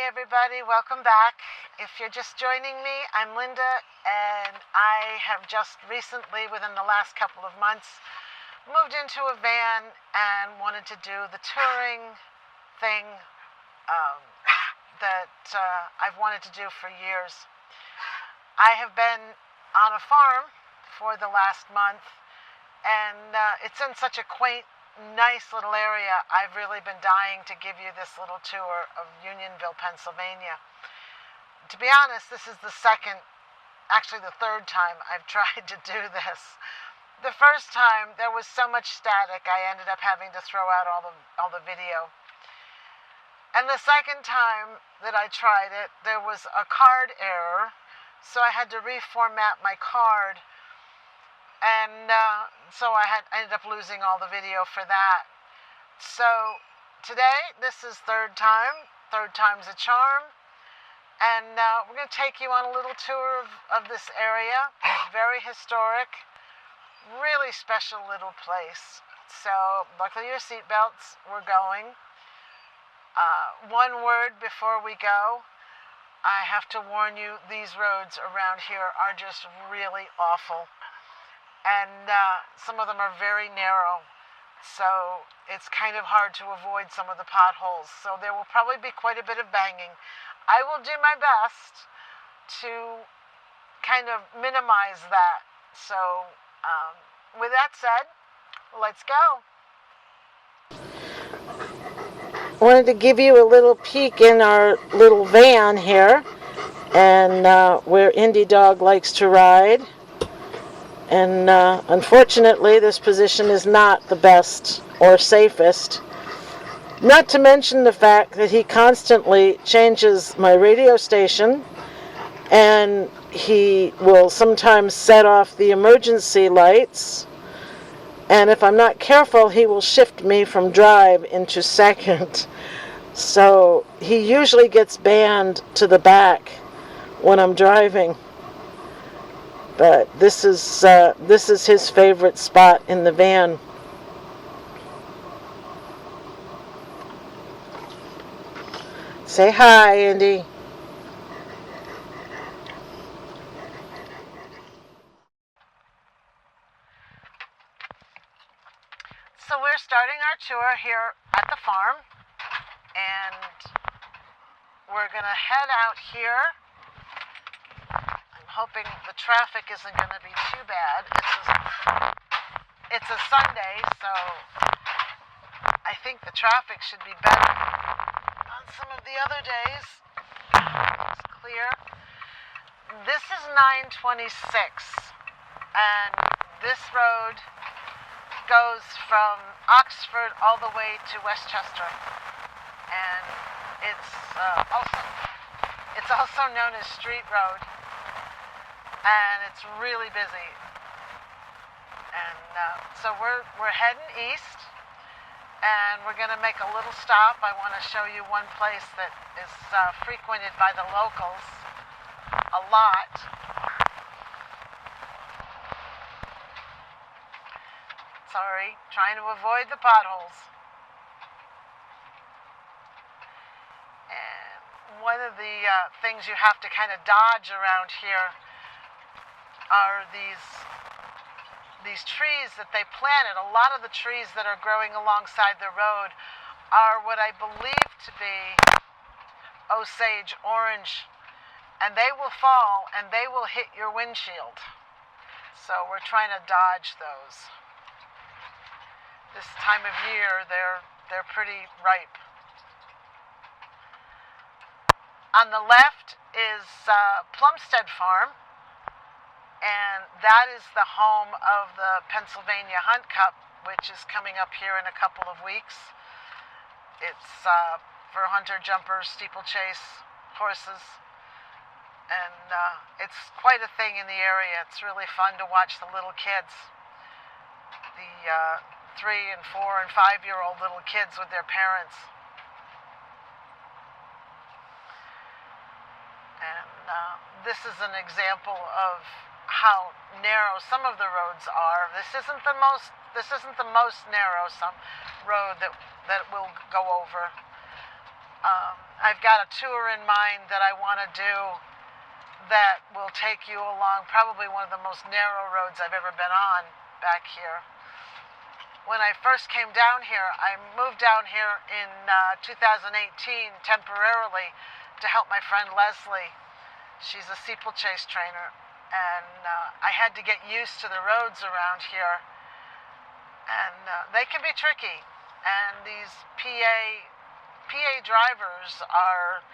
Hey everybody, welcome back. If you're just joining me, I'm Linda, and I have just recently, within the last couple of months, moved into a van and wanted to do the touring thing that I've wanted to do for years. I have been on a farm for the last month, and it's in such a quaint, nice little area. I've really been dying to give you this little tour of Unionville, Pennsylvania. To be honest, this is the third time I've tried to do this. The first time there was so much static I ended up having to throw out all the video. And the second time that I tried it, there was a card error, so I had to reformat my card. And so I ended up losing all the video for that. So today, this is third time's a charm. And we're going to take you on a little tour of this area. Very historic, really special little place. So buckle your seatbelts, we're going. One word before we go. I have to warn you, these roads around here are just really awful. And some of them are very narrow, so it's kind of hard to avoid some of the potholes. So there will probably be quite a bit of banging. I will do my best to kind of minimize that. So with that said, let's go. I wanted to give you a little peek in our little van here, and where Indy Dog likes to ride. And unfortunately, this position is not the best or safest. Not to mention the fact that he constantly changes my radio station, and he will sometimes set off the emergency lights. And if I'm not careful, he will shift me from drive into second. So he usually gets banned to the back when I'm driving. But this is his favorite spot in the van. Say hi, Indy. So we're starting our tour here at the farm, and we're going to head out here. Hoping the traffic isn't going to be too bad. It's a Sunday, so I think the traffic should be better on some of the other days. It's clear. This is 926, and this road goes from Oxford all the way to Westchester, and it's also known as Street Road. And it's really busy, and so we're heading east, and we're going to make a little stop. I want to show you one place that is frequented by the locals a lot. Sorry, trying to avoid the potholes. And one of the things you have to kind of dodge around here are these trees that they planted. A lot of the trees that are growing alongside the road are what I believe to be Osage orange, and they will fall and they will hit your windshield. So we're trying to dodge those. This time of year, they're pretty ripe. On the left is Plumstead Farm. And that is the home of the Pennsylvania Hunt Cup, which is coming up here in a couple of weeks. It's for hunter, jumpers, steeplechase horses. And it's quite a thing in the area. It's really fun to watch the little kids. The 3 and 4 and 5-year-old little kids with their parents. And this is an example of how narrow some of the roads are. This isn't the most narrow road that we'll go over. I've got a tour in mind that I want to do that will take you along probably one of the most narrow roads I've ever been on back here. When I first came down here, I moved down here in 2018 temporarily to help my friend Leslie. She's a steeplechase trainer, and I had to get used to the roads around here, and they can be tricky, and these PA drivers are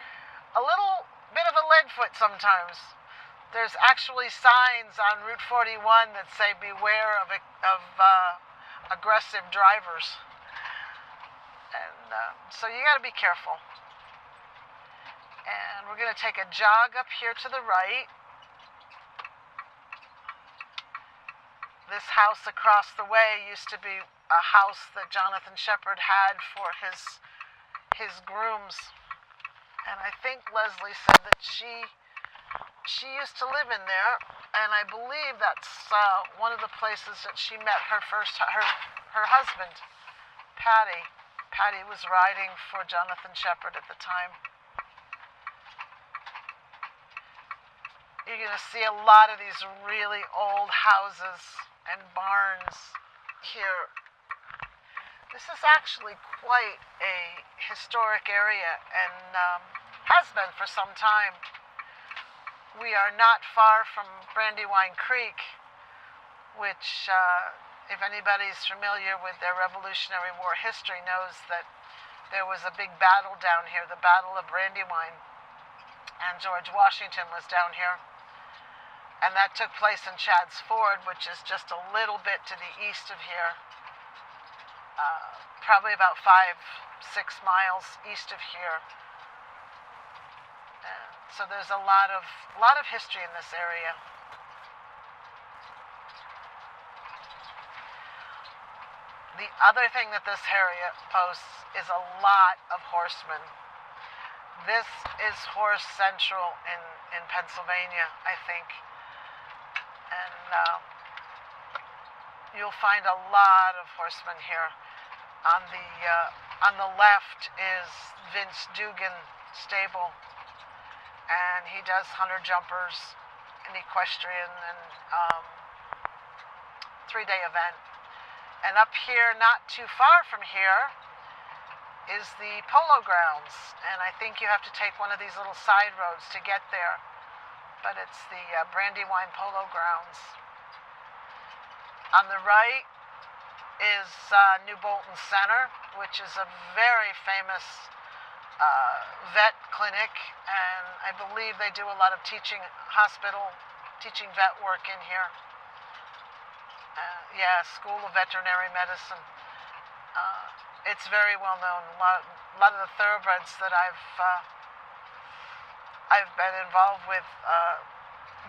a little bit of a lead foot sometimes. There's actually signs on Route 41 that say beware of aggressive drivers, and so you got to be careful. And we're going to take a jog up here to the right. This house across the way used to be a house that Jonathan Shepard had for his grooms, and I think Leslie said that she used to live in there, and I believe that's one of the places that she met her husband, Patty. Patty was riding for Jonathan Shepard at the time. You're going to see a lot of these really old houses and barns here. This is actually quite a historic area, and has been for some time. We are not far from Brandywine Creek, which, if anybody's familiar with their Revolutionary War history, knows that there was a big battle down here, the Battle of Brandywine, and George Washington was down here. And that took place in Chad's Ford, which is just a little bit to the east of here, probably about 5-6 miles east of here. So there's a lot of history in this area. The other thing that this area boasts is a lot of horsemen. This is horse central in Pennsylvania, I think. And you'll find a lot of horsemen here. On the left is Vince Dugan Stable, and he does hunter jumpers, an equestrian, and 3-day event. And up here, not too far from here, is the polo grounds, and I think you have to take one of these little side roads to get there, but it's the Brandywine Polo Grounds. On the right is New Bolton Center, which is a very famous vet clinic, and I believe they do a lot of teaching vet work in here. School of Veterinary Medicine. It's very well known. A lot of the thoroughbreds that I've been involved with,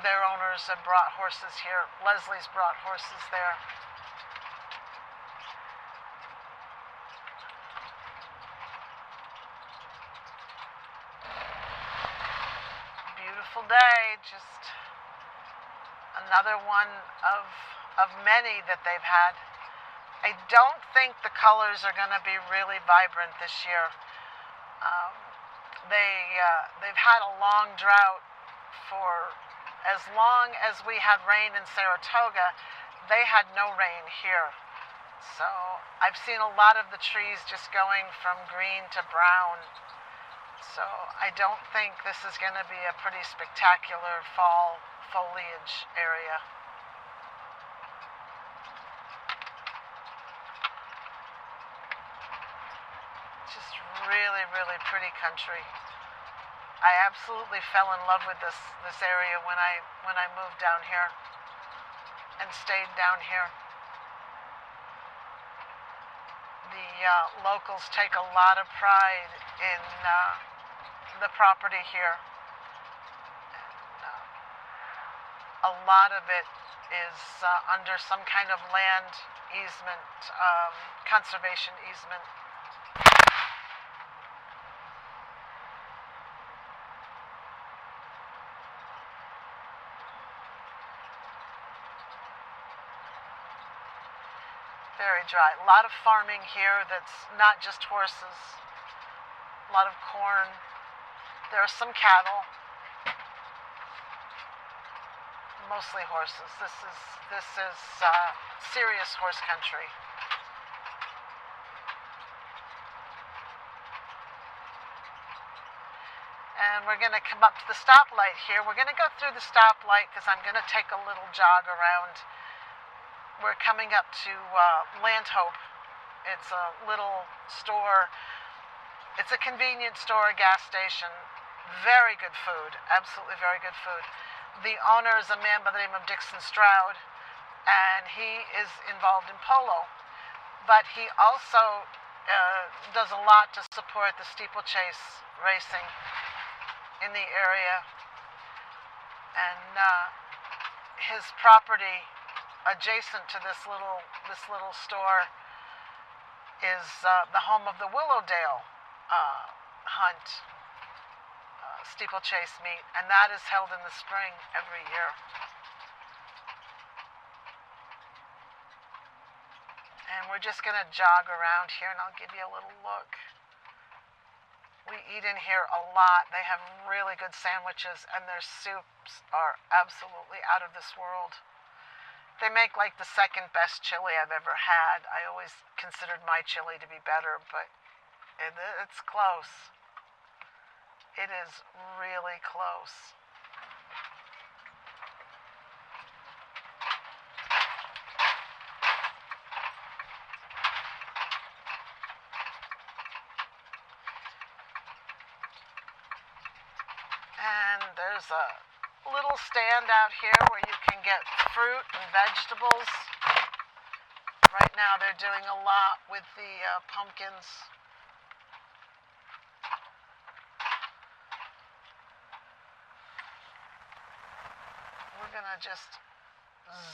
their owners have brought horses here. Leslie's brought horses there. Beautiful day, just another one of many that they've had. I don't think the colors are going to be really vibrant this year. They've had a long drought for as long as we had rain in Saratoga. They had no rain here. So I've seen a lot of the trees just going from green to brown. So I don't think this is going to be a pretty spectacular fall foliage area. Just really, really pretty country. I absolutely fell in love with this area when I moved down here and stayed down here. The locals take a lot of pride in the property here. And, a lot of it is under some kind of land easement, conservation easement. Very dry. A lot of farming here that's not just horses. a lot of corn. There are some cattle, mostly horses. This is serious horse country. And we're going to come up to the stoplight here. We're going to go through the stoplight because I'm going to take a little jog around. We're coming up to Land Hope. It's a little store. It's a convenience store, a gas station. Very good food. Absolutely very good food. The owner is a man by the name of Dixon Stroud, and he is involved in polo. But he also does a lot to support the steeplechase racing in the area, and his property adjacent to this little store is the home of the Willowdale hunt, steeplechase meet, and that is held in the spring every year. And we're just going to jog around here, and I'll give you a little look. We eat in here a lot. They have really good sandwiches, and their soups are absolutely out of this world. They make like the second best chili I've ever had. I always considered my chili to be better, but it's close. It is really close. And there's a little stand out here where you can get fruit and vegetables. Right now they're doing a lot with the pumpkins. We're going to just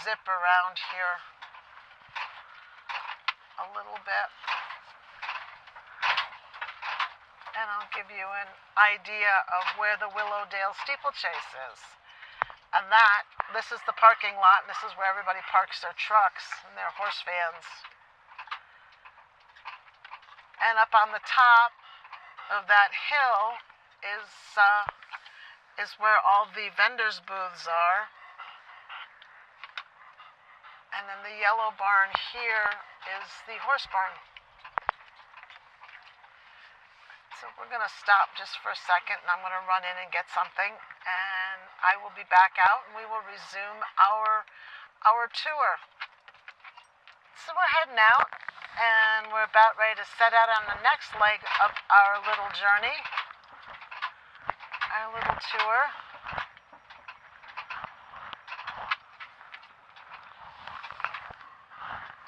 zip around here a little bit. And I'll give you an idea of where the Willowdale steeplechase is. And this is the parking lot, and this is where everybody parks their trucks and their horse vans. And up on the top of that hill is where all the vendors' booths are. And then the yellow barn here is the horse barn. So we're going to stop just for a second, and I'm going to run in and get something, and I will be back out, and we will resume our tour. So we're heading out, and we're about ready to set out on the next leg of our little journey, our little tour.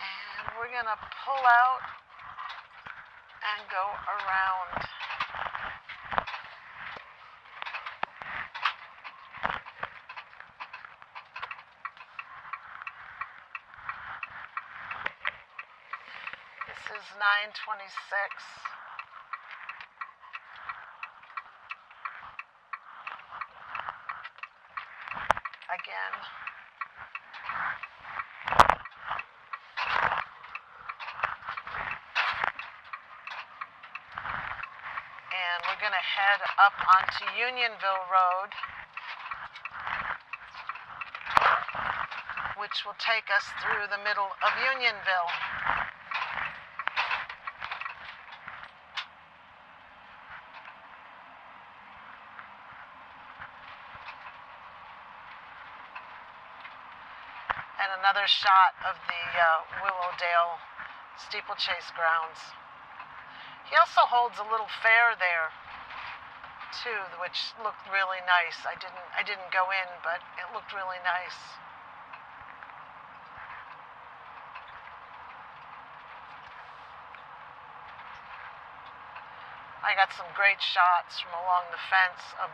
And we're going to pull out and go around. This is 926. Again. And we're going to head up onto Unionville Road, which will take us through the middle of Unionville. And another shot of the Willowdale steeplechase grounds. He also holds a little fair there too, which looked really nice. I didn't go in, but it looked really nice. I got some great shots from along the fence of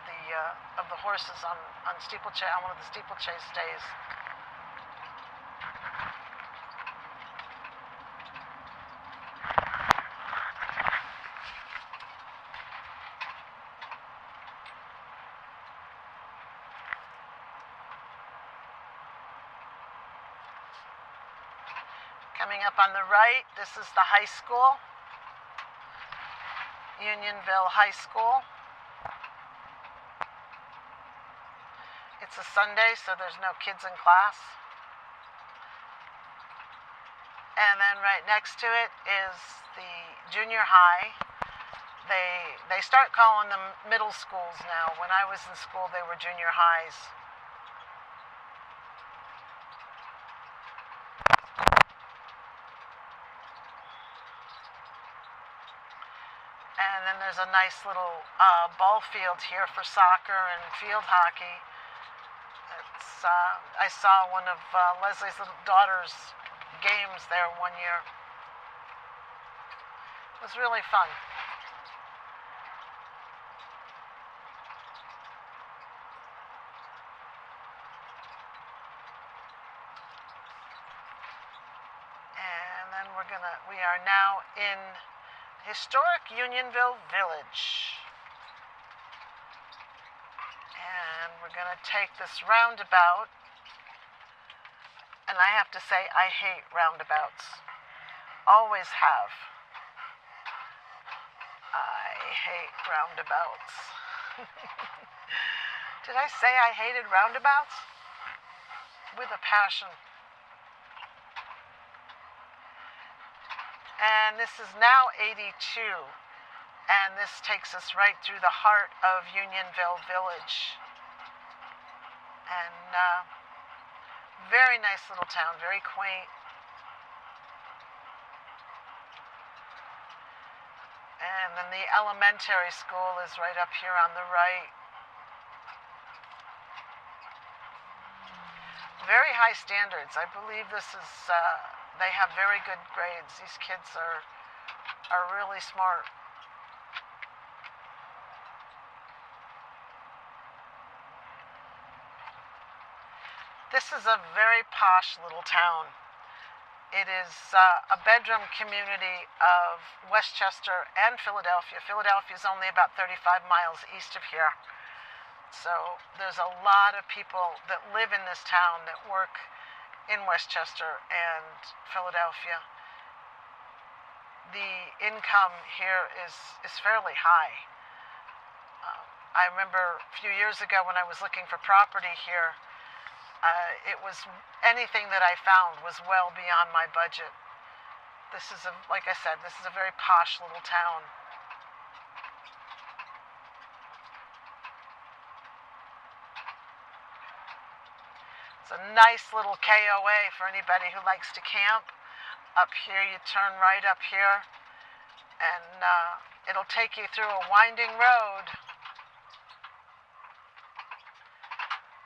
the horses on one of the steeplechase days. Coming up on the right, this is the high school. Unionville High School. It's a Sunday, so there's no kids in class. And then right next to it is the junior high. They start calling them middle schools now. When I was in school, they were junior highs. And then there's a nice little ball field here for soccer and field hockey. I saw one of Leslie's little daughter's games there one year. It was really fun. And then we are now in historic Unionville Village. And we're going to take this roundabout. And I have to say, I hate roundabouts. Always have. I hate roundabouts. Did I say I hated roundabouts? With a passion. And this is now 82. And this takes us right through the heart of Unionville Village. And very nice little town, very quaint. And then the elementary school is right up here on the right. Very high standards. I believe this is, they have very good grades. These kids are really smart. This is a very posh little town. It is a bedroom community of Westchester and Philadelphia. Philadelphia is only about 35 miles east of here. So there's a lot of people that live in this town that work in Westchester and Philadelphia. The income here is fairly high. I remember a few years ago when I was looking for property here, it was anything that I found was well beyond my budget. This is like I said, this is a very posh little town. It's a nice little KOA for anybody who likes to camp. Up here, you turn right up here, and it'll take you through a winding road.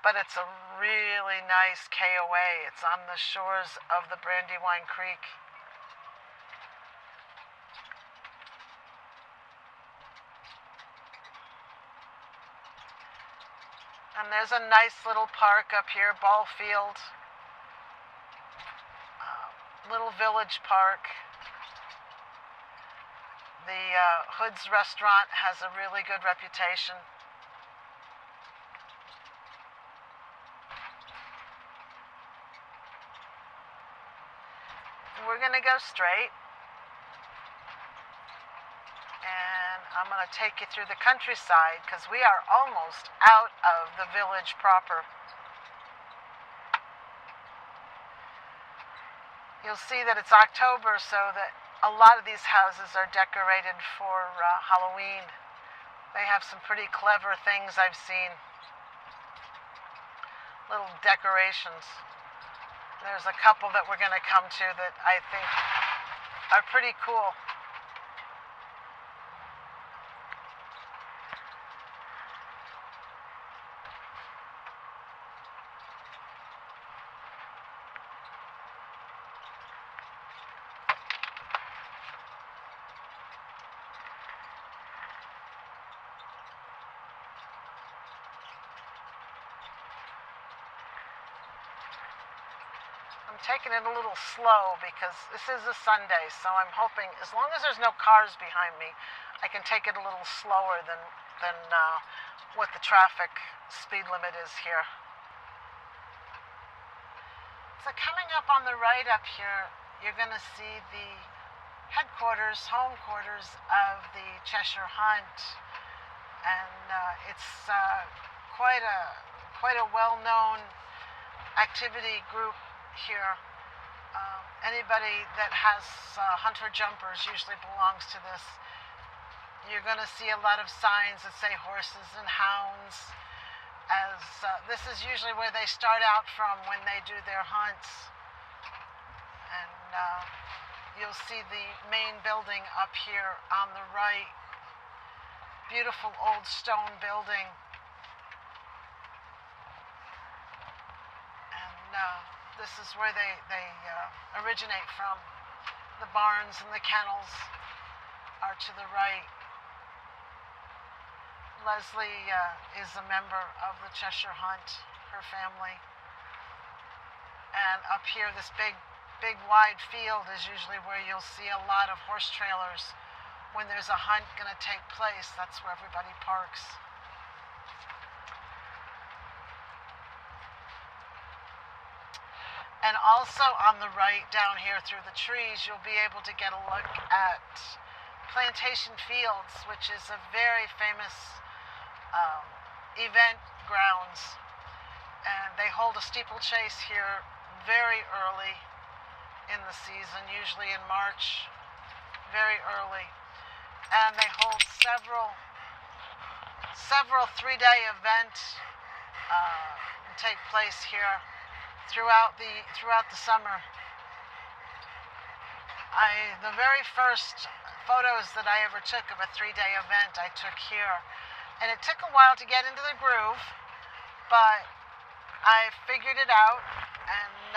But it's a really nice KOA. It's on the shores of the Brandywine Creek. And there's a nice little park up here, ball field. Little village park. The Hood's restaurant has a really good reputation. We're going to go straight, and I'm going to take you through the countryside because we are almost out of the village proper. You'll see that it's October, so that a lot of these houses are decorated for Halloween. They have some pretty clever things I've seen. Little decorations. There's a couple that we're going to come to that I think are pretty cool. I'm taking it a little slow because this is a Sunday, so I'm hoping, as long as there's no cars behind me, I can take it a little slower than what the traffic speed limit is here. So coming up on the right up here, you're going to see the headquarters, home quarters of the Cheshire Hunt, and it's quite a well-known activity group here. Anybody that has hunter jumpers usually belongs to this. You're going to see a lot of signs that say horses and hounds, as this is usually where they start out from when they do their hunts. And you'll see the main building up here on the right. Beautiful old stone building. And this is where they originate from. The barns and the kennels are to the right. Leslie is a member of the Cheshire Hunt, her family. And up here, this big wide field is usually where you'll see a lot of horse trailers. When there's a hunt going to take place, that's where everybody parks. And also on the right down here through the trees, you'll be able to get a look at Plantation Fields, which is a very famous event grounds. And they hold a steeplechase here very early in the season, usually in March, very early. And they hold several 3-day events take place here throughout the summer. The very first photos that I ever took of a 3-day event I took here, and it took a while to get into the groove, but I figured it out and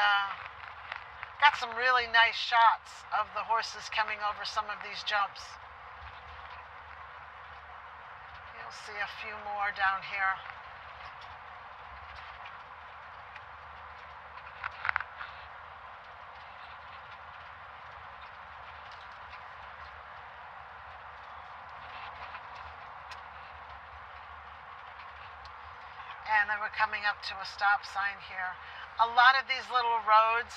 got some really nice shots of the horses coming over some of these jumps. You'll see a few more down here. And then we're coming up to a stop sign here. A lot of these little roads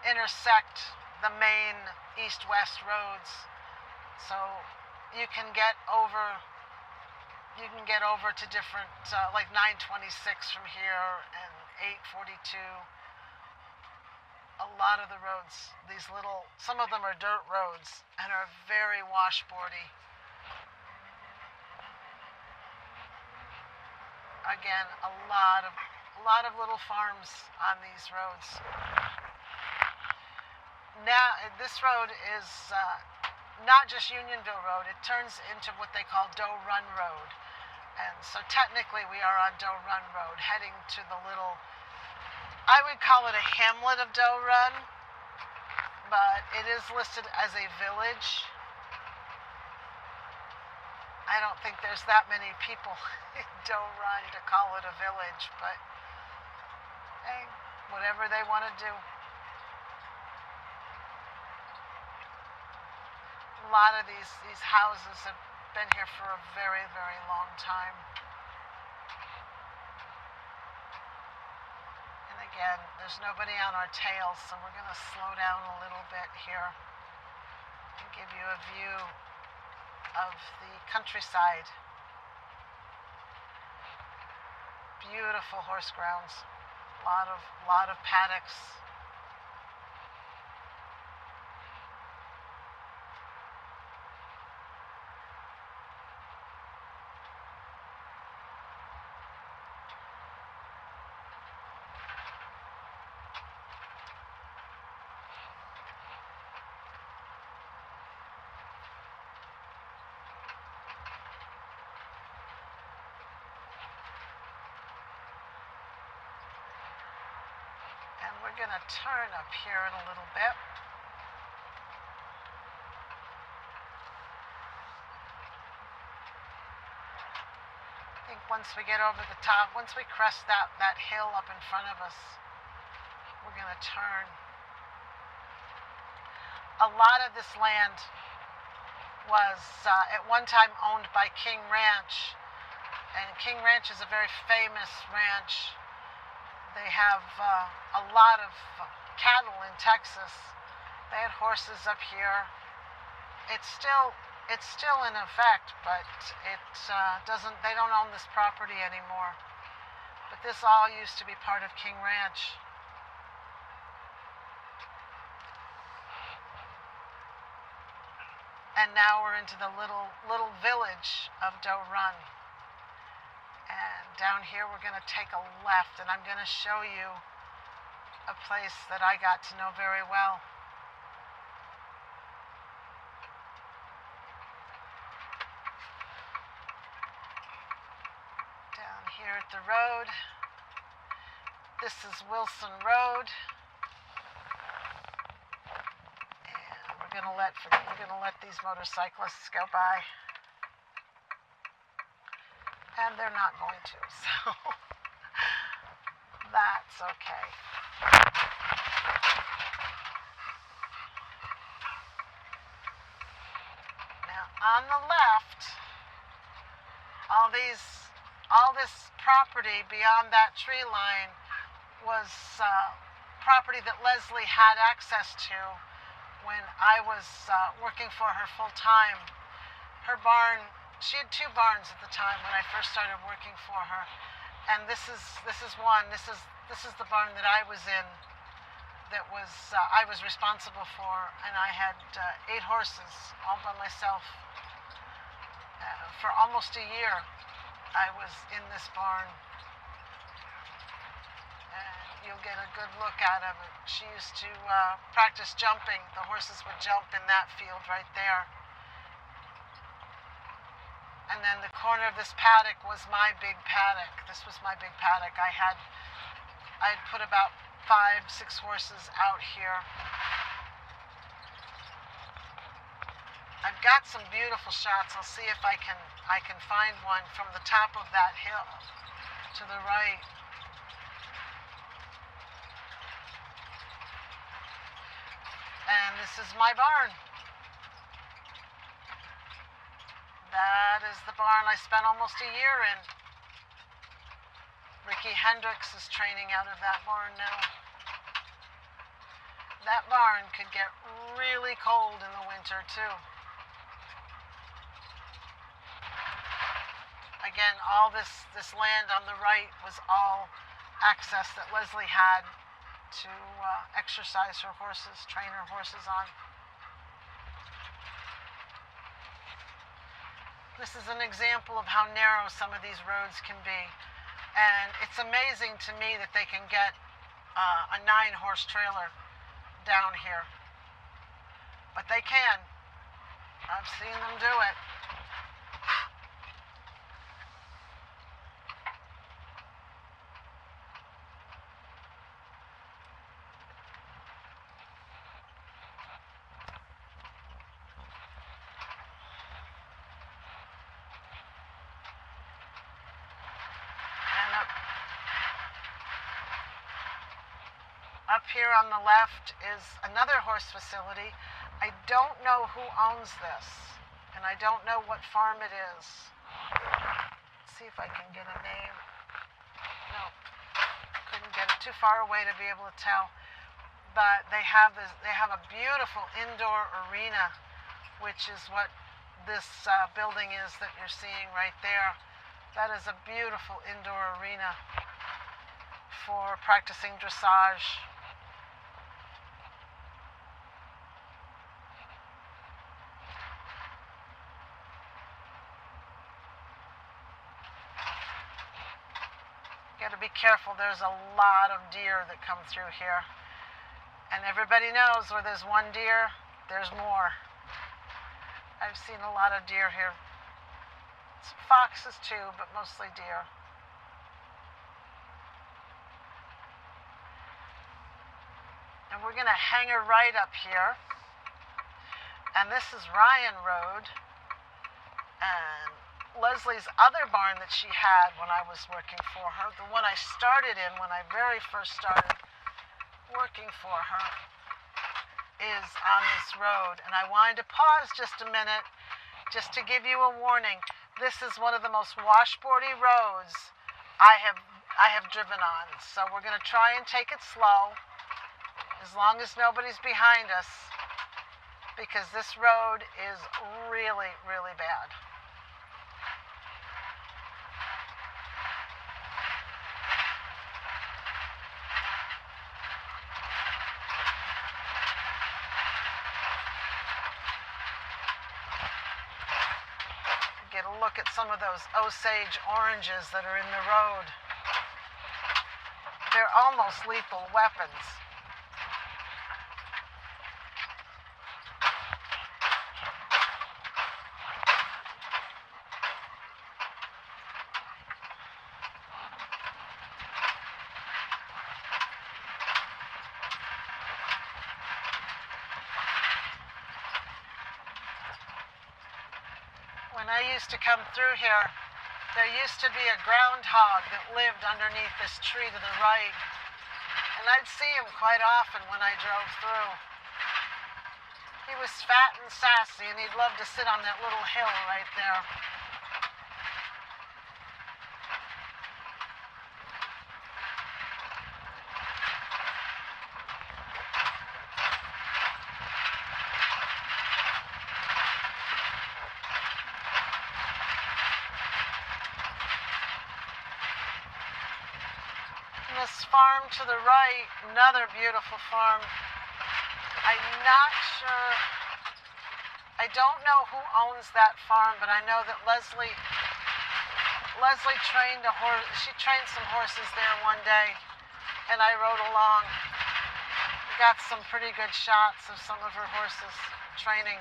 intersect the main east-west roads, so you can get over to different, like 926 from here and 842. A lot of the roads, some of them are dirt roads and are very washboardy. Again, a lot of little farms on these roads. Now, this road is not just Unionville Road. It turns into what they call Doe Run Road. And so technically we are on Doe Run Road, heading to the little, I would call it a hamlet of Doe Run, but it is listed as a village. I don't think there's that many people in Doe Run to call it a village, but hey, whatever they want to do. A lot of these houses have been here for a very, very long time. And again, there's nobody on our tails, so we're going to slow down a little bit here and give you a view of the countryside. Beautiful horse grounds. A lot of paddocks. We're going to turn up here in a little bit. I think once we get over the top, once we crest that hill up in front of us, we're going to turn. A lot of this land was at one time owned by King Ranch, and King Ranch is a very famous ranch. They have a lot of cattle in Texas They had horses up here. It's still in effect, but it doesn't. They don't own this property anymore. But this all used to be part of King Ranch. And now we're into the little village of Doe Run. And down here we're going to take a left, and I'm going to show you a place that I got to know very well. Down here at the road. This is Wilson Road. We're gonna let these motorcyclists go by, and they're not going to, so that's okay. Now on the left, all this property beyond that tree line was property that Leslie had access to when I was working for her full time. Her barn, she had 2 barns at the time when I first started working for her, and this is one. This is the barn that I was in. That was I was responsible for, and I had 8 horses all by myself. For almost a year, I was in this barn. You'll get a good look out of it. She used to practice jumping. The horses would jump in that field right there. And then the corner of this paddock was my big paddock. This was my big paddock. I'd put about 5, 6 horses out here. I've got some beautiful shots. I'll see if I can find one from the top of that hill to the right. And this is my barn. That is the barn I spent almost a year in. Ricky Hendricks is training out of that barn now. That barn could get really cold in the winter too. Again, all this land on the right was all access that Leslie had to exercise her horses, train her horses on. This is an example of how narrow some of these roads can be. And it's amazing to me that they can get a 9-horse trailer down here. But they can. I've seen them do it. Up here on the left is another horse facility. I don't know who owns this, and I don't know what farm it is. Let's see if I can get a name. No, couldn't get it too far away to be able to tell. But they have a beautiful indoor arena, which is what this building is that you're seeing right there. That is a beautiful indoor arena for practicing dressage. Got to be careful. There's a lot of deer that come through here. And everybody knows where there's one deer, there's more. I've seen a lot of deer here. Some foxes too, but mostly deer. And we're going to hang a right up here. And this is Ryan Road. And Leslie's other barn that she had when I was working for her, the one I started in when I very first started working for her, is on this road. And I wanted to pause just a minute just to give you a warning. This is one of the most washboardy roads I have driven on. So we're going to try and take it slow, as long as nobody's behind us. because this road is really, really bad. Get a look at some of those Osage oranges that are in the road. They're almost lethal weapons. When I used to come through here, there used to be a groundhog that lived underneath this tree to the right, and I'd see him quite often when I drove through. He was fat and sassy, and he'd love to sit on that little hill right there. This farm to the right, another beautiful farm. I'm not sure, I don't know who owns that farm, but I know that Leslie trained she trained some horses there one day, and I rode along. Got some pretty good shots of some of her horses training.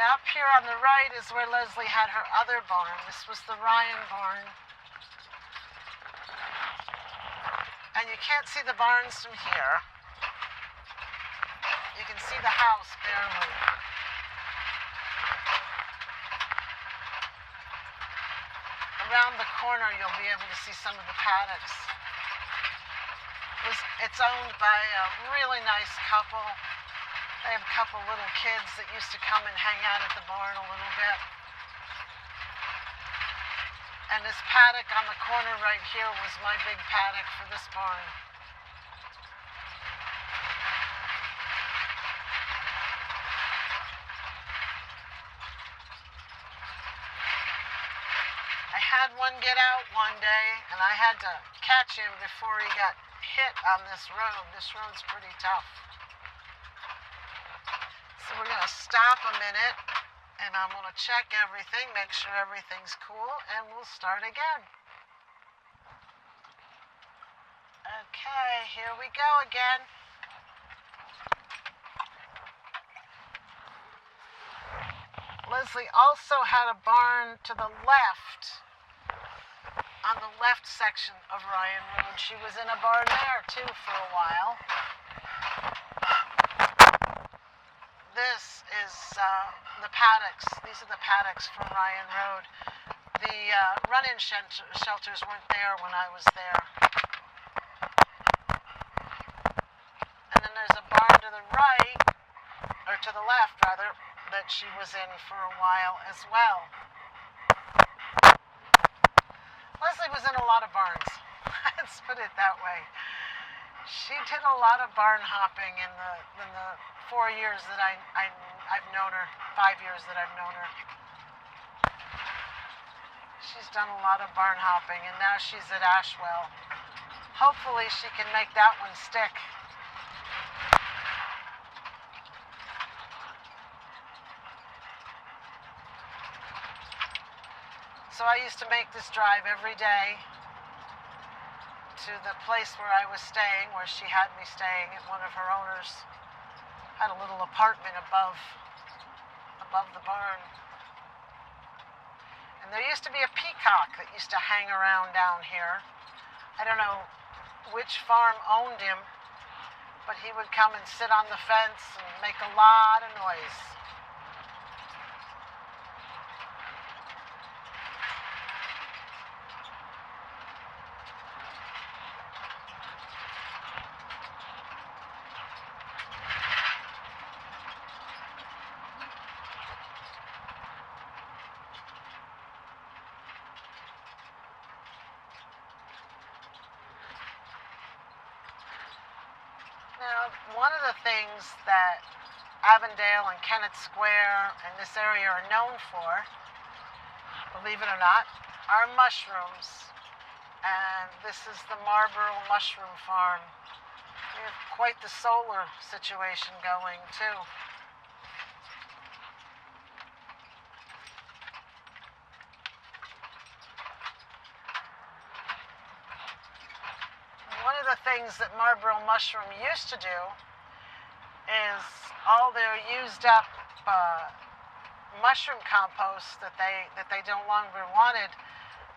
Now up here on the right is where Leslie had her other barn. This was the Ryan barn. And you can't see the barns from here. You can see the house barely. Around the corner you'll be able to see some of the paddocks. It's owned by a really nice couple. They have a couple little kids that used to come and hang out at the barn a little bit. And this paddock on the corner right here was my big paddock for this barn. I had one get out one day, and I had to catch him before he got hit on this road. This road's pretty tough. So we're going to stop a minute, and I'm going to check everything, make sure everything's cool, and we'll start again. Okay, here we go again. Leslie also had a barn to the left, on the left section of Ryan Road. She was in a barn there too for a while. This is the paddocks. These are the paddocks from Ryan Road. The run-in shelters weren't there when I was there. And then there's a barn to the right, or to the left rather, that she was in for a while as well. Leslie was in a lot of barns. Let's put it that way. She did a lot of barn hopping in the 4 years that I've known her, 5 years that I've known her. She's done a lot of barn hopping, and now she's at Ashwell. Hopefully she can make that one stick. So I used to make this drive every day to the place where I was staying, where she had me staying at one of her owners. Had a little apartment above above the barn. And there used to be a peacock that used to hang around down here. I don't know which farm owned him, but he would come and sit on the fence and make a lot of noise. Now, one of the things that Avondale and Kennett Square and this area are known for, believe it or not, are mushrooms. And this is the Marlboro Mushroom Farm. We have quite the solar situation going, too. One of the things that Marlboro Mushroom used to do is all their used up mushroom compost that they no longer wanted,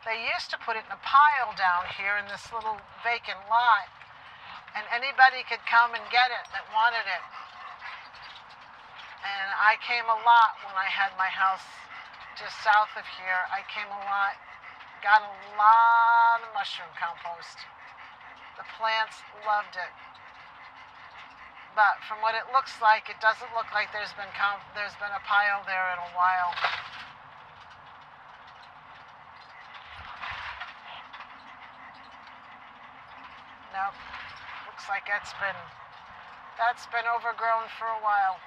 they used to put it in a pile down here in this little vacant lot, and anybody could come and get it that wanted it. And I came a lot when I had my house just south of here. I came a lot, got a lot of mushroom compost. The plants loved it. But from what it looks like, it doesn't look like there's been a pile there in a while. Nope. Looks like that's been overgrown for a while.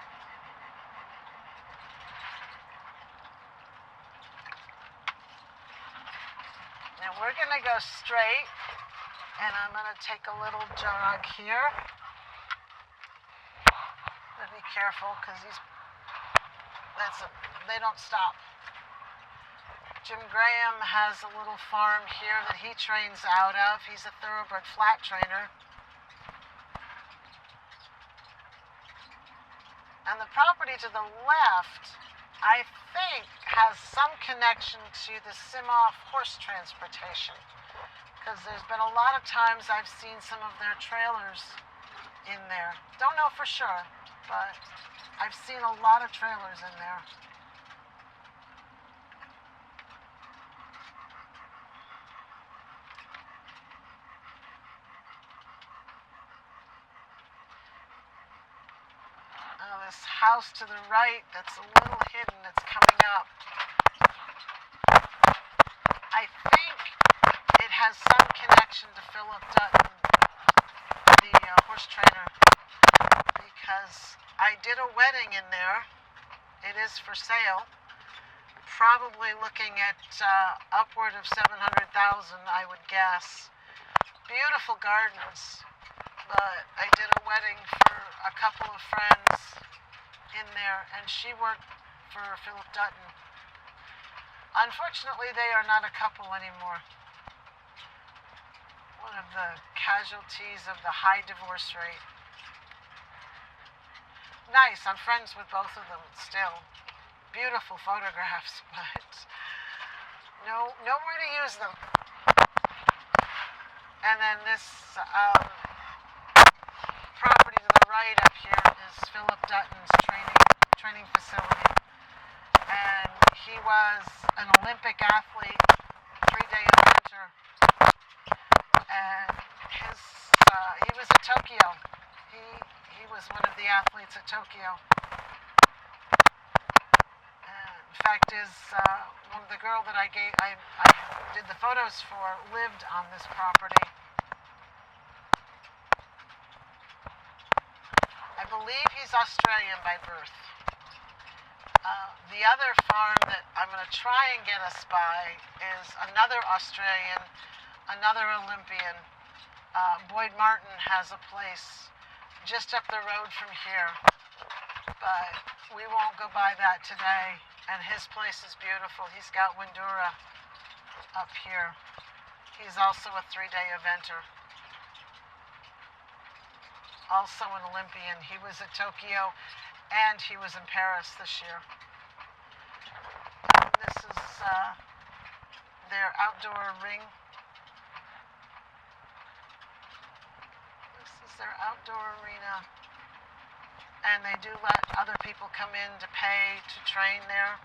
Now we're gonna go straight, and I'm gonna take a little jog here. Gotta be careful because they don't stop. Jim Graham has a little farm here that he trains out of. He's a thoroughbred flat trainer. And the property to the left, I think, has some connection to the Simoff horse transportation, because there's been a lot of times I've seen some of their trailers in there. Don't know for sure, but I've seen a lot of trailers in there. This house to the right that's a little hidden, that's coming up, I think it has some connection to Philip Dutton, the horse trainer, because I did a wedding in there. It is for sale. Probably looking at upward of $700,000, I would guess. Beautiful gardens, but I did a wedding for a couple of friends in there, and she worked for Philip Dutton. Unfortunately, they are not a couple anymore. One of the casualties of the high divorce rate. Nice, I'm friends with both of them still. Beautiful photographs, but nowhere to use them. And then this property to the right up here is Philip Dutton's training facility. And he was an Olympic athlete, 3-day adventure. And he was at Tokyo. He was one of the athletes at Tokyo. And in fact, one of the girl that I did the photos for lived on this property. I believe he's Australian by birth. The other farm that I'm going to try and get us by is another Australian, another Olympian. Boyd Martin has a place just up the road from here, but we won't go by that today. And his place is beautiful. He's got Windura up here. He's also a 3-day eventer. Also an Olympian. He was at Tokyo and he was in Paris this year. This is their outdoor ring. This is their outdoor arena. And they do let other people come in to pay to train there.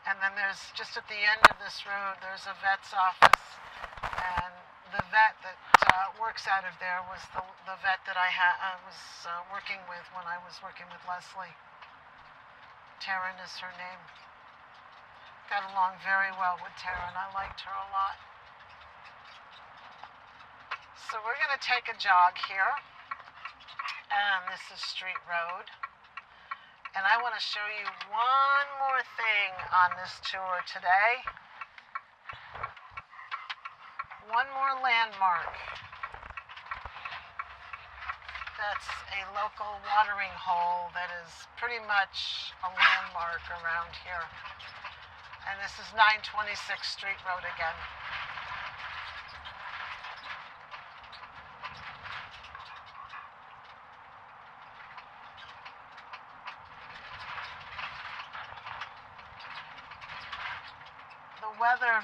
And then there's, just at the end of this road, there's a vet's office. And the vet that works out of there was the vet that I was working with when I was working with Leslie. Taryn is her name. Got along very well with Taryn. I liked her a lot. So we're going to take a jog here. And this is Street Road. And I want to show you one more thing on this tour today. One more landmark. That's a local watering hole that is pretty much a landmark around here. And this is 926 Street Road again. The weather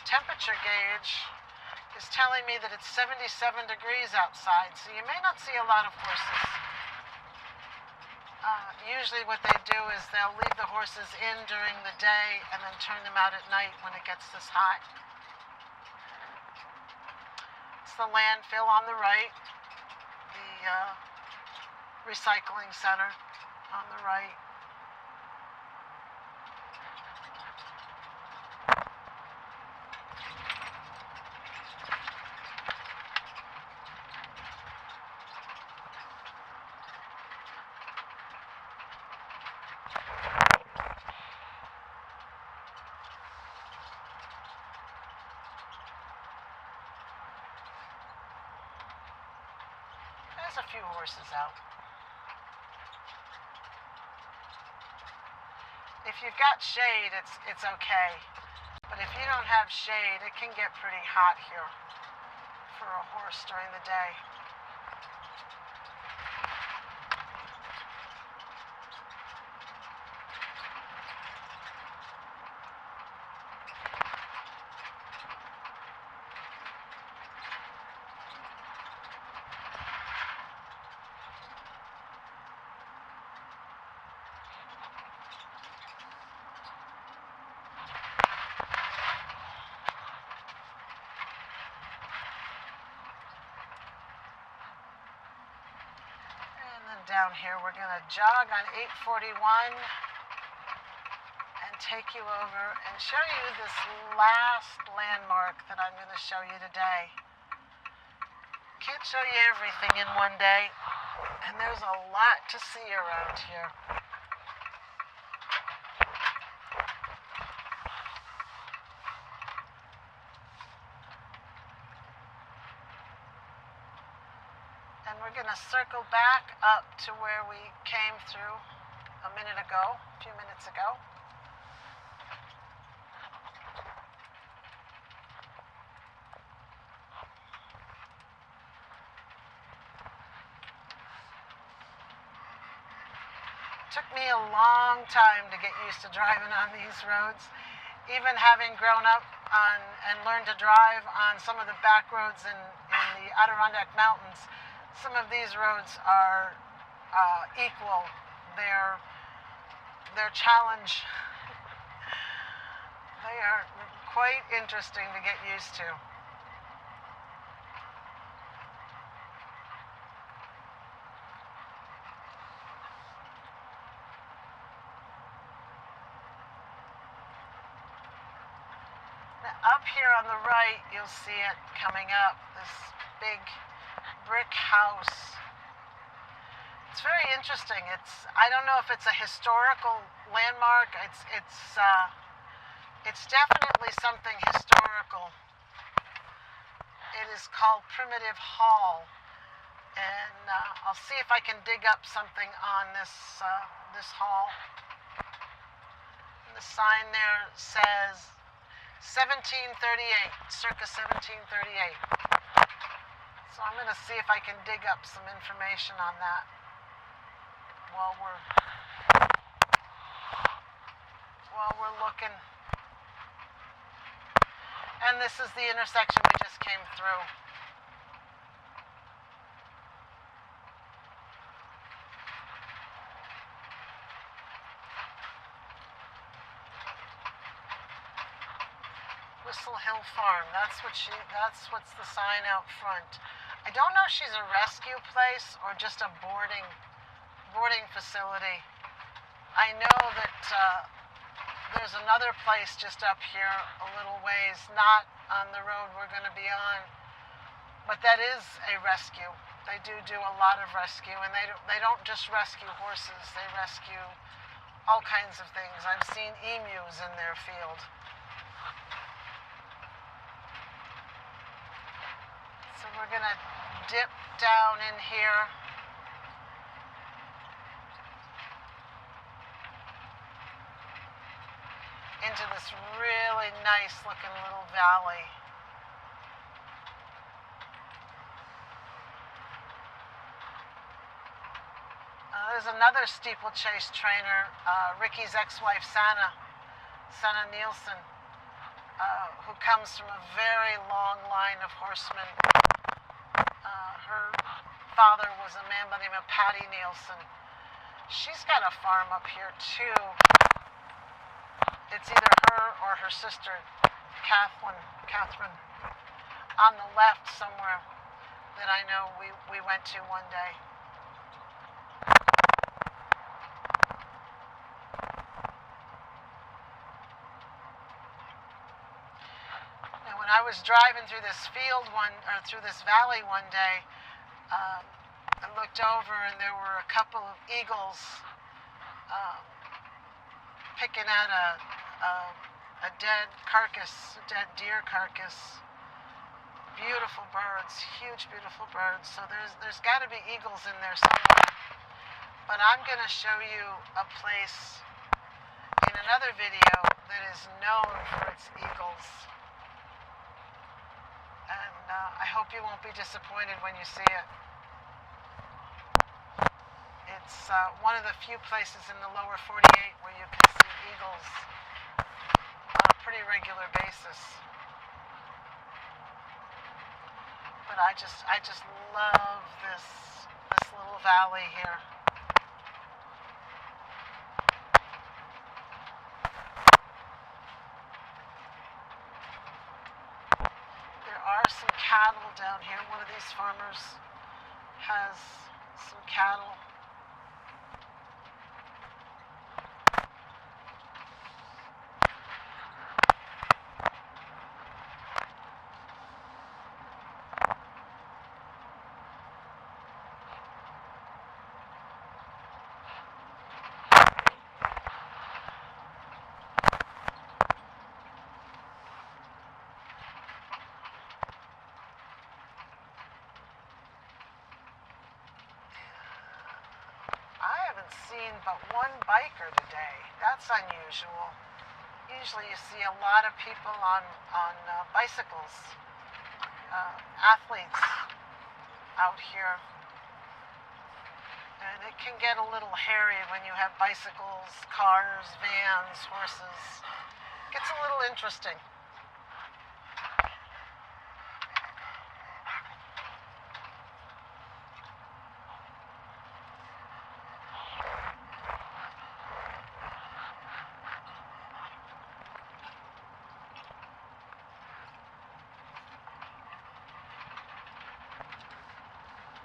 temperature gauge is telling me that it's 77 degrees outside, so you may not see a lot of horses. Usually what they do is they'll leave the horses in during the day and then turn them out at night when it gets this hot. It's the landfill on the right, the recycling center on the right. There's a few horses out. If you've got shade, it's okay. But if you don't have shade, it can get pretty hot here for a horse during the day. Down here, we're going to jog on 841 and take you over and show you this last landmark that I'm going to show you today. Can't show you everything in one day, and there's a lot to see around here. And we're going to circle back up to where we came through a few minutes ago. It took me a long time to get used to driving on these roads. Even having grown up on and learned to drive on some of the back roads in the Adirondack Mountains, some of these roads are equal. Their challenge. They are quite interesting to get used to. Now, up here on the right, you'll see it coming up, this big brick house. It's very interesting. I don't know if it's a historical landmark. It's definitely something historical. It is called Primitive Hall, and I'll see if I can dig up something on this hall. And the sign there says 1738, circa 1738. So I'm going to see if I can dig up some information on that while we're looking. And this is the intersection we just came through. Whistle Hill Farm. That's what's the sign out front. I don't know if she's a rescue place or just a boarding facility. I know that there's another place just up here a little ways, not on the road we're going to be on, but that is a rescue. They do a lot of rescue, and they don't just rescue horses. They rescue all kinds of things. I've seen emus in their field. So we're going to dip down in here. Into this really nice looking little valley. There's another steeplechase trainer, Ricky's ex-wife Sanna Nielsen, who comes from a very long line of horsemen. Her father was a man by the name of Patty Nielsen. She's got a farm up here too. It's either her or her sister, Catherine, on the left somewhere that I know we went to one day. And when I was driving through this through this valley one day, I looked over and there were a couple of eagles picking at a dead deer carcass. Beautiful birds, huge beautiful birds. So there's got to be eagles in there somewhere. But I'm going to show you a place in another video that is known for its eagles. And I hope you won't be disappointed when you see it. It's one of the few places in the lower 48 where you can see eagles on a pretty regular basis. But I just love this little valley here. There are some cattle down here. One of these farmers has some cattle. Seen but one biker today. That's unusual. Usually you see a lot of people on bicycles, athletes out here. And it can get a little hairy when you have bicycles, cars, vans, horses. It gets a little interesting.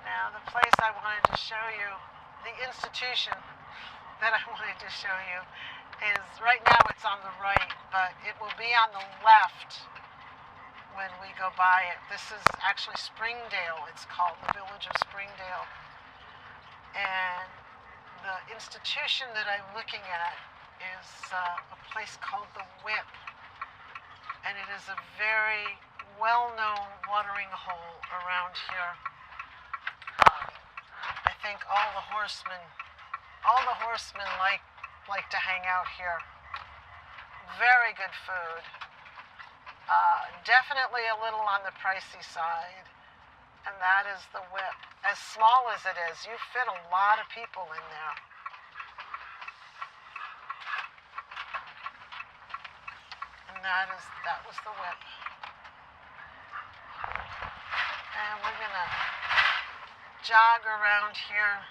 Now, the place I wanted to show you, the institution that I wanted to show you, is right now it's on the right, but it will be on the left when we go by it. This is actually Springdale. It's called the Village of Springdale. And the institution that I'm looking at is a place called the Whip. And it is a very well-known watering hole around here. I think all the horsemen like to hang out here. Very good food. Definitely a little on the pricey side, And that is the whip. As small as it is, you fit a lot of people in there. And that was the whip. And we're gonna jog around here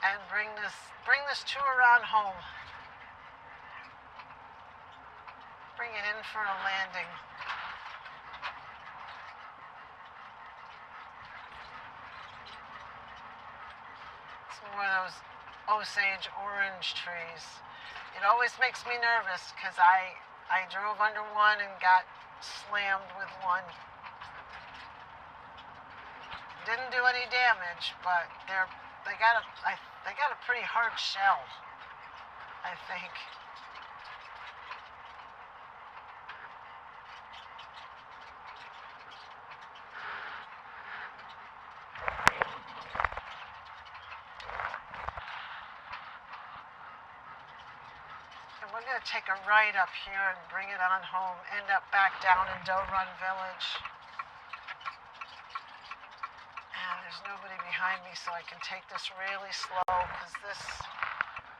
and bring this tour on home. Bring it in for a landing. It's one of those Osage orange trees. It always makes me nervous because I drove under one and got slammed with one. Didn't do any damage, but they got a pretty hard shell, I think. And we're going to take a right up here and bring it on home, end up back down in Doe Run Village. And there's nobody behind me, so I can take this really slow because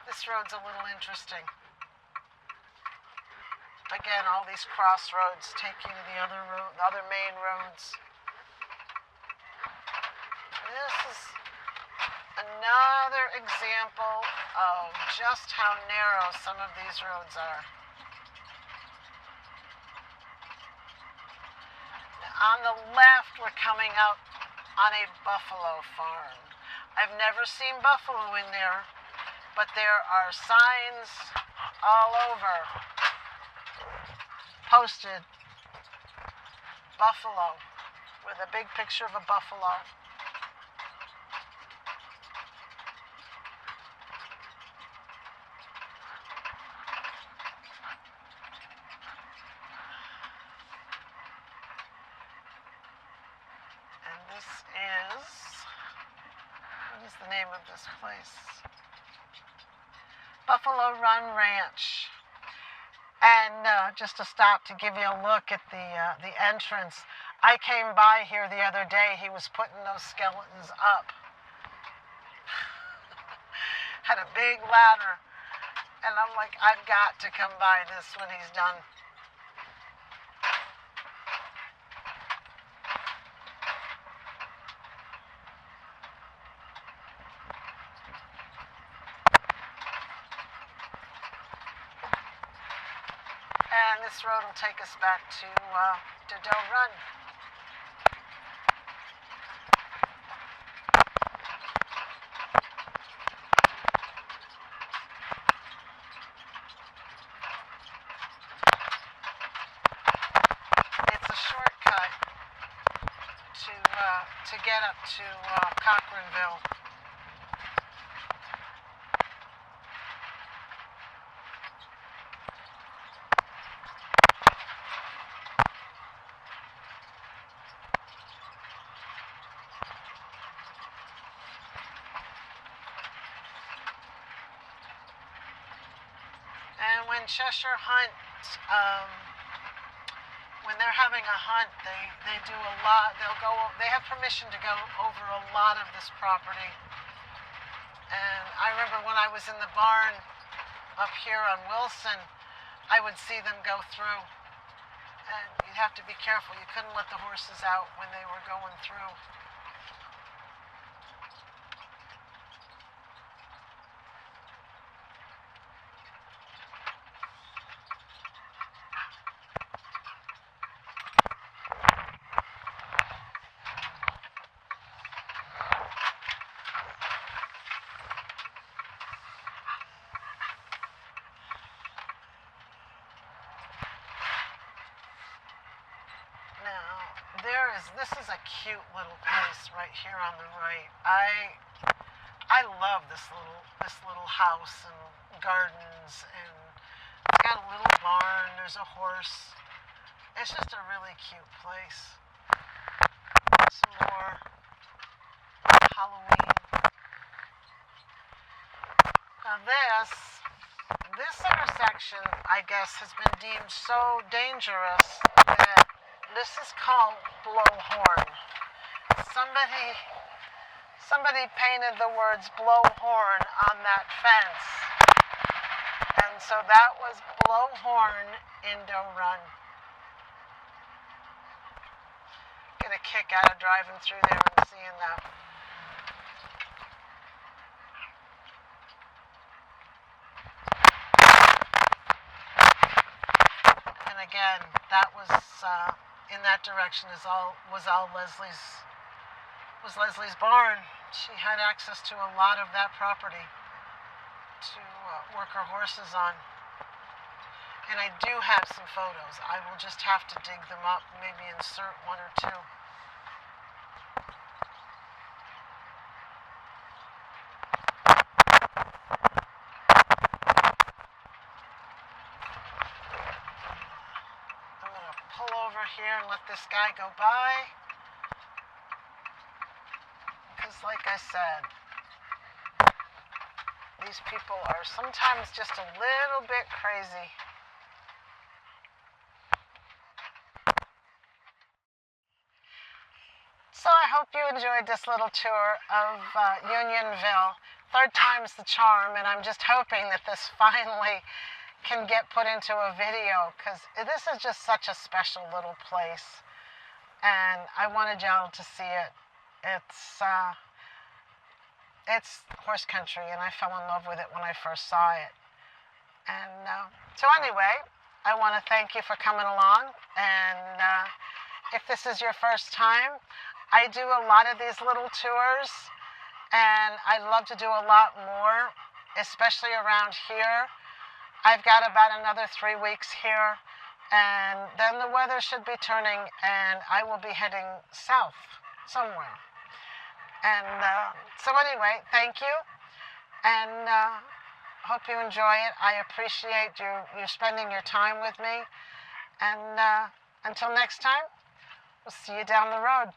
this road's a little interesting. Again, all these crossroads take you to the other main roads. This is another example of just how narrow some of these roads are. On the left, we're coming out on a buffalo farm. I've never seen buffalo in there, but there are signs all over posted buffalo with a big picture of a buffalo. What is the name of this place? Buffalo Run Ranch. And just to stop to give you a look at the entrance, I came by here the other day. He was putting those skeletons up. Had a big ladder, and I'm like, I've got to come by this when he's done. And this road will take us back to Doe Run. It's a shortcut to get up to Cochranville. And when Cheshire hunts, when they're having a hunt, they do a lot. They have permission to go over a lot of this property. And I remember when I was in the barn up here on Wilson, I would see them go through. And you'd have to be careful. You couldn't let the horses out when they were going through. This is a cute little place right here on the right. I love this little house and gardens, and it's got a little barn. There's a horse. It's just a really cute place. Some more Halloween. Now this intersection, I guess, has been deemed so dangerous that this is called Blowhorn. somebody painted the words blow horn on that fence. And so that was blow horn Indo Run. Get a kick out of driving through there and seeing that. And again, that was in that direction was Leslie's barn. She had access to a lot of that property to work her horses on. And I do have some photos. I will just have to dig them up, maybe insert one or two. I'm going to pull over here and let this guy go by. Because like I said, these people are sometimes just a little bit crazy. So I hope you enjoyed this little tour of Unionville. Third time's the charm, and I'm just hoping that this finally can get put into a video, because this is just such a special little place, and I wanted y'all to see it. It's horse country, and I fell in love with it when I first saw it. And so anyway, I want to thank you for coming along, and if this is your first time, I do a lot of these little tours, and I'd love to do a lot more, especially around here. I've got about another 3 weeks here, and then the weather should be turning, and I will be heading south somewhere. And so anyway, thank you, and hope you enjoy it. I appreciate you spending your time with me, and until next time, we'll see you down the road.